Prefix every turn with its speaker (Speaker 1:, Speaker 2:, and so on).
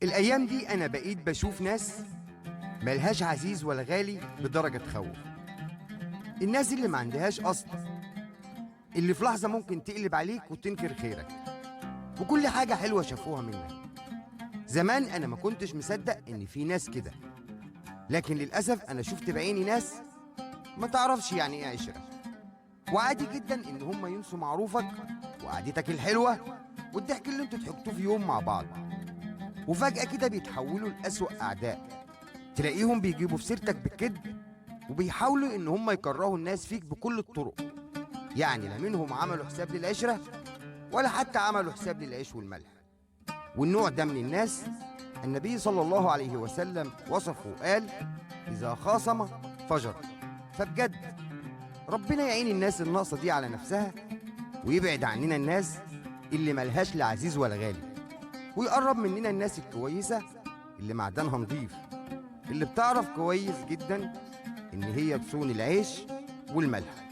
Speaker 1: الأيام دي أنا بقيت بشوف ناس ملهاش عزيز ولا غالي بدرجة تخوف. الناس اللي ما عندهاش أصل، اللي في لحظة ممكن تقلب عليك وتنكر خيرك وكل حاجة حلوة شافوها منك. زمان أنا ما كنتش مصدق إن في ناس كده، لكن للأسف أنا شفت بعيني ناس ما تعرفش يعني إيه عشرة، وعادي جدا إن هم ينسوا معروفك وقعدتك الحلوة والضحك اللي انتوا ضحكتوه في يوم مع بعض، وفجأة كده بيتحولوا لأسوأ أعداء. تلاقيهم بيجيبوا في سيرتك بالكذب وبيحاولوا إن هم يكرهوا الناس فيك بكل الطرق. يعني لا منهم عملوا حساب للعشرة ولا حتى عملوا حساب للعيش والملح. والنوع ده من الناس النبي صلى الله عليه وسلم وصفه وقال: إذا خاصم فجر. فبجد ربنا يعين الناس الناقصة دي على نفسها، ويبعد عننا الناس اللي ملهاش لا عزيز ولا غالي، ويقرب مننا الناس الكويسة اللي معدنها نضيف، اللي بتعرف كويس جدا إن هي تصون العيش والملح.